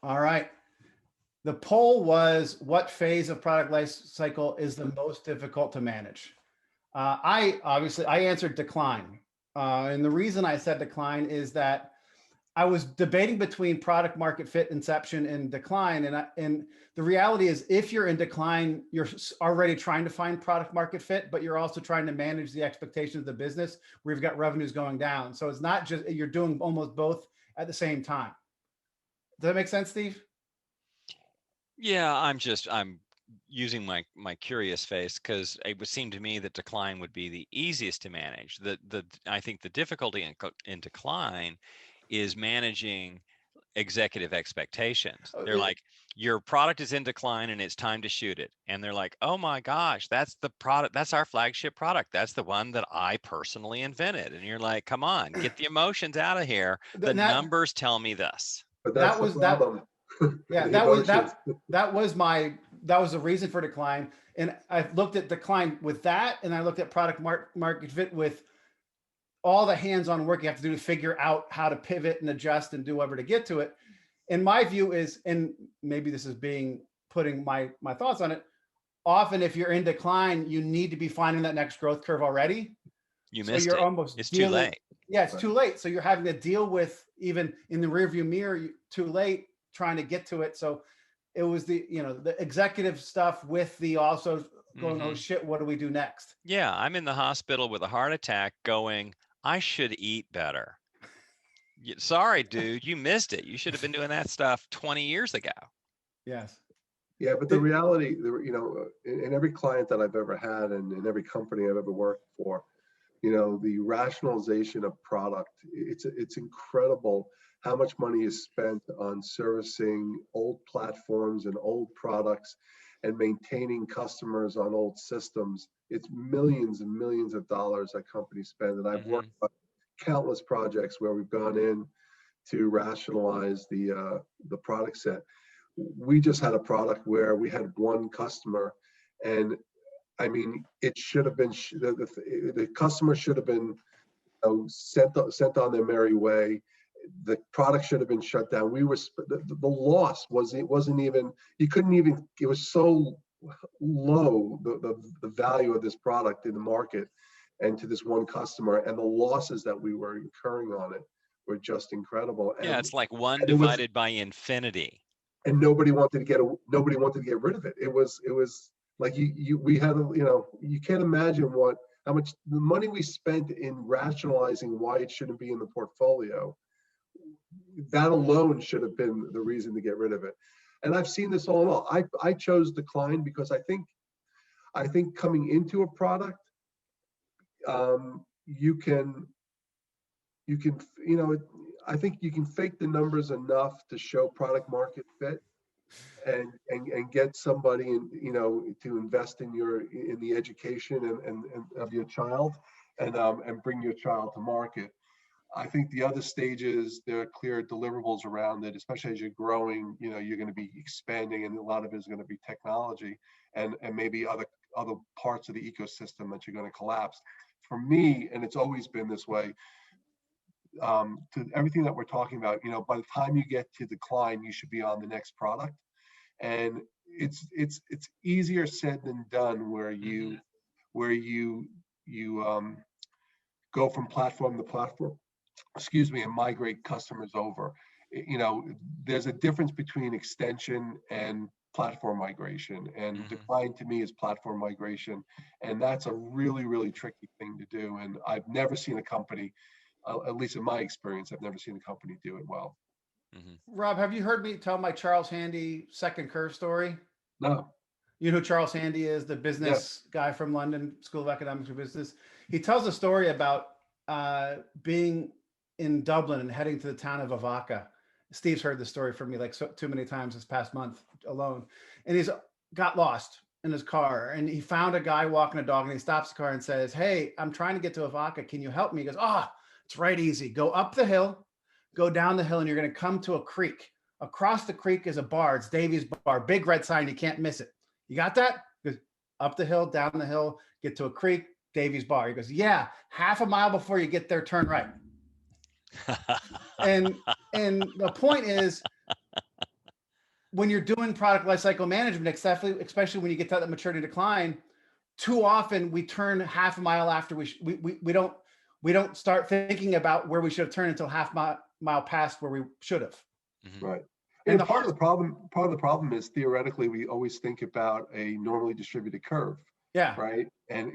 All right. The poll was, what phase of product life cycle is the most difficult to manage? I answered decline. And the reason I said decline is that I was debating between product market fit, inception, and decline. And the reality is, if you're in decline, you're already trying to find product market fit, but you're also trying to manage the expectations of the business where you've got revenues going down. So it's not just, you're doing almost both at the same time. Does that make sense, Steve? Yeah, I'm using my curious face because it would seem to me that decline would be the easiest to manage. I think the difficulty in decline is managing executive expectations. They're like, your product is in decline and it's time to shoot it. And they're like, oh my gosh, that's the product. That's our flagship product. That's the one that I personally invented. And you're like, come on, get the emotions out of here. The numbers tell me this. But that's the problem. Yeah, that was the reason for decline. And I looked at decline with that, and I looked at product market fit with all the hands-on work you have to do to figure out how to pivot and adjust and do whatever to get to it. And my view is, and maybe this is putting my thoughts on it, often if you're in decline, you need to be finding that next growth curve already. You missed it. It's too late. Yeah, it's too late. So you're having to deal with, even in the rearview mirror, too late, trying to get to it. So it was the executive stuff with the also going, oh shit, what do we do next? Yeah, I'm in the hospital with a heart attack going, I should eat better. Sorry, dude, you missed it. You should have been doing that stuff 20 years ago. Yes. Yeah, but the reality, in every client that I've ever had and in every company I've ever worked for, the rationalization of product, it's incredible how much money is spent on servicing old platforms and old products and maintaining customers on old systems. It's millions and millions of dollars that companies spend. And I've worked on countless projects where we've gone in to rationalize the product set. We just had a product where we had one customer, and I mean, it should have been, the customer should have been sent on their merry way. The product should have been shut down. The loss wasn't even, you couldn't even, it was so low, the value of this product in the market and to this one customer, and the losses that we were incurring on it were just incredible. Yeah, it's like one divided by infinity. And nobody wanted to get rid of it. It was like we had you can't imagine how much the money we spent in rationalizing why it shouldn't be in the portfolio. That alone should have been the reason to get rid of it. And I've seen this all in all. I chose decline because I think coming into a product, I think you can fake the numbers enough to show product market fit and get somebody to invest in the education and of your child and bring your child to market. I think the other stages, there are clear deliverables around it, especially as you're growing, you're going to be expanding, and a lot of it is going to be technology and maybe other parts of the ecosystem that you're going to collapse. For me, and it's always been this way, to everything that we're talking about, by the time you get to decline, you should be on the next product. And it's easier said than done where you go from platform to platform, and migrate customers over. There's a difference between extension and platform migration, and decline to me is platform migration, and that's a really, really tricky thing to do. And I've never seen a company, at least in my experience, I've never seen a company do it well. Rob, have you heard me tell my Charles Handy second curve story? No. You know who Charles Handy is, the business guy from London School of Economics and Business. He tells a story about being in Dublin and heading to the town of Avoca. Steve's heard the story from me too many times this past month alone. And he's got lost in his car, and he found a guy walking a dog, and he stops the car and says, "Hey, I'm trying to get to Avoca. Can you help me?" He goes, "It's right easy. Go up the hill, go down the hill, and you're going to come to a creek. Across the creek is a bar. It's Davy's Bar. Big red sign. You can't miss it. You got that?" He goes, "Up the hill, down the hill, get to a creek, Davy's Bar." He goes, "Yeah, half a mile before you get there, turn right." and the point is, when you're doing product lifecycle management, especially when you get to that maturity decline, too often we turn half a mile after we don't start thinking about where we should have turned until half mile past where we should have. Mm-hmm. Right. And And part of the problem is theoretically we always think about a normally distributed curve. Yeah. Right. And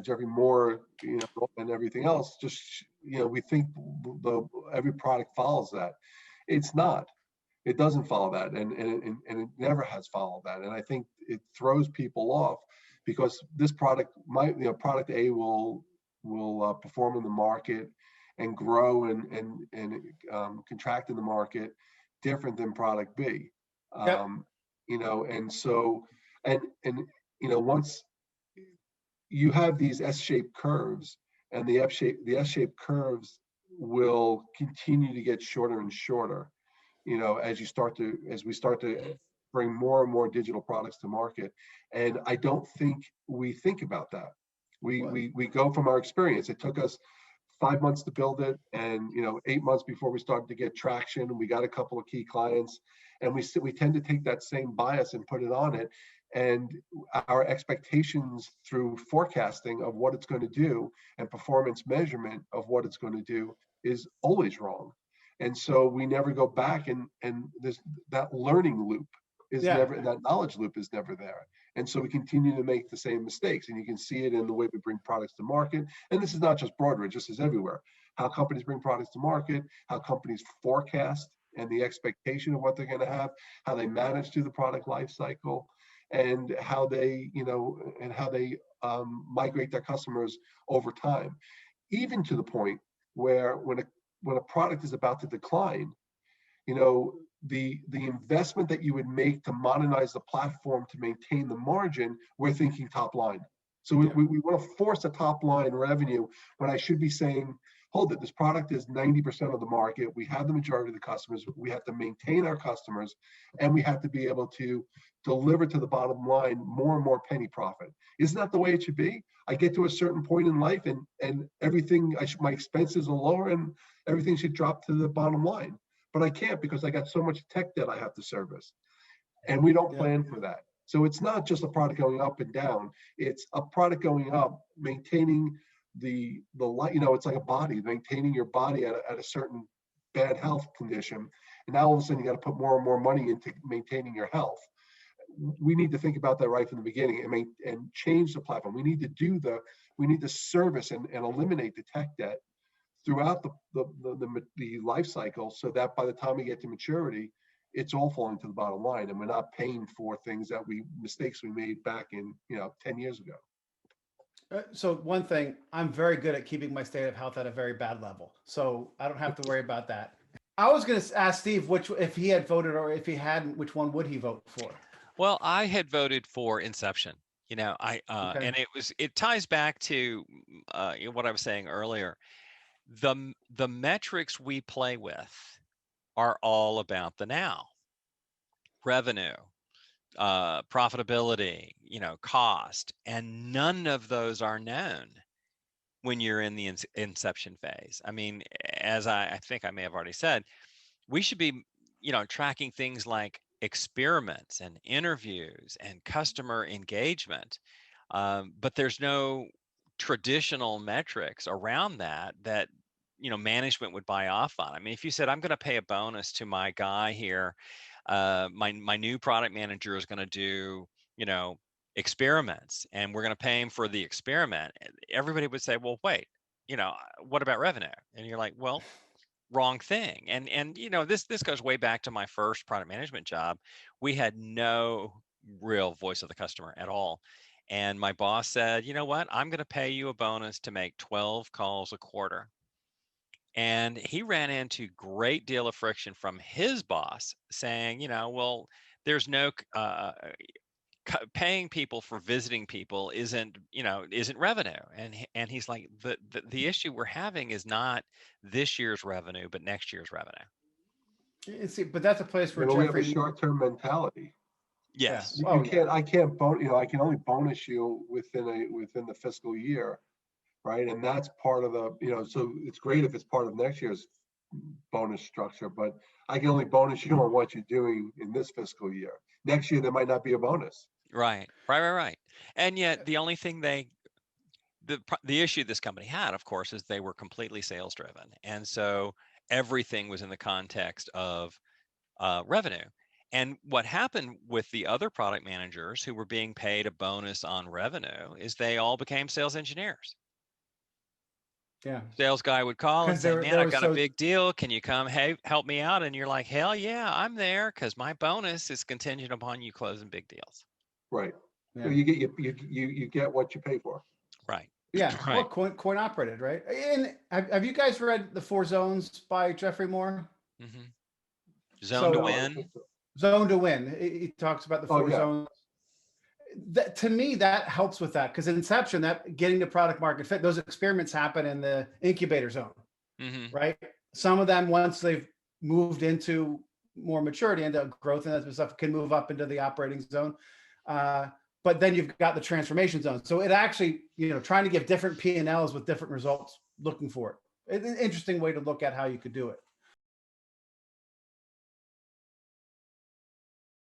Jeffrey Moore, and everything else, just we think every product follows that. It's not. It doesn't follow that, and it never has followed that. And I think it throws people off because this product product A will perform in the market and grow and contract in the market different than product B. Yep. And so once you have these S-shaped curves, and the S-shaped curves will continue to get shorter and shorter, as we start to bring more and more digital products to market. And I don't think we think about that. We go from our experience. It took us 5 months to build it, and 8 months before we started to get traction. We got a couple of key clients, and we tend to take that same bias and put it on it. And our expectations through forecasting of what it's going to do and performance measurement of what it's going to do is always wrong. And so we never go back, and that learning loop is never, that knowledge loop is never there. And so we continue to make the same mistakes, and you can see it in the way we bring products to market. And this is not just Broadridge, this is everywhere. How companies bring products to market, how companies forecast and the expectation of what they're going to have, how they manage through the product life cycle, and how they, migrate their customers over time, even to the point where when a product is about to decline, the investment that you would make to modernize the platform to maintain the margin, we're thinking top line. So we want to force a top line revenue when I should be saying, hold it, this product is 90% of the market. We have the majority of the customers. We have to maintain our customers, and we have to be able to deliver to the bottom line more and more penny profit. Isn't that the way it should be? I get to a certain point in life, and everything, my expenses are lower, and everything should drop to the bottom line. But I can't, because I got so much tech debt I have to service. And we don't plan for that. So it's not just a product going up and down. It's a product going up, maintaining the light, it's like a body, maintaining your body at a certain bad health condition. And now all of a sudden you got to put more and more money into maintaining your health. We need to think about that right from the beginning and change the platform. We need to service and eliminate the tech debt throughout the life cycle, so that by the time we get to maturity, it's all falling to the bottom line, and we're not paying for mistakes we made back in 10 years ago. So one thing, I'm very good at keeping my state of health at a very bad level, so I don't have to worry about that. I was going to ask Steve if he had voted, or if he hadn't, which one would he vote for? Well, I had voted for Inception. And it ties back to what I was saying earlier. The metrics we play with are all about the now. Revenue, profitability, cost, and none of those are known when you're in the inception phase. I mean, as I think I may have already said, we should be, tracking things like experiments and interviews and customer engagement. But there's no traditional metrics around that management would buy off on. I mean, if you said, I'm going to pay a bonus to my guy here, my new product manager is going to do experiments, and we're going to pay him for the experiment, everybody would say, well, wait, what about revenue? And you're like, well, wrong thing. And this goes way back to my first product management job. We had no real voice of the customer at all. And my boss said, you know what, I'm going to pay you a bonus to make 12 calls a quarter. And he ran into great deal of friction from his boss saying, well, there's no paying people for visiting people isn't revenue. And he's like, the issue we're having is not this year's revenue, but next year's revenue. See, but that's a place where we have a short-term mentality. Yes. Yeah. I can't I can only bonus you within the fiscal year, right? And that's part of the, so it's great if it's part of next year's bonus structure, but I can only bonus you on what you're doing in this fiscal year. Next year, there might not be a bonus. Right. And yet the only thing the issue this company had, of course, is they were completely sales driven. And so everything was in the context of revenue. And what happened with the other product managers who were being paid a bonus on revenue is they all became sales engineers. Yeah. Sales guy would call and 'Cause say, they man, I've were got a so big deal. Can you come help me out? And you're like, hell yeah, I'm there because my bonus is contingent upon you closing big deals. Right. So yeah. you get what you pay for. Right. Yeah, well, Right. coin operated, right? And have you guys read The Four Zones by Jeffrey Moore? hmm Zone to So No, I don't win. think so. Zone to Win. He talks about the Oh, four yeah. zones. That, to me, that helps with that, because inception, that getting the product market fit, those experiments happen in the incubator zone, hmm right? Some of them, once they've moved into more maturity and growth and that stuff, can move up into the operating zone. But then you've got the transformation zone. So it actually, trying to give different P&Ls with different results, looking for it. It's an interesting way to look at how you could do it.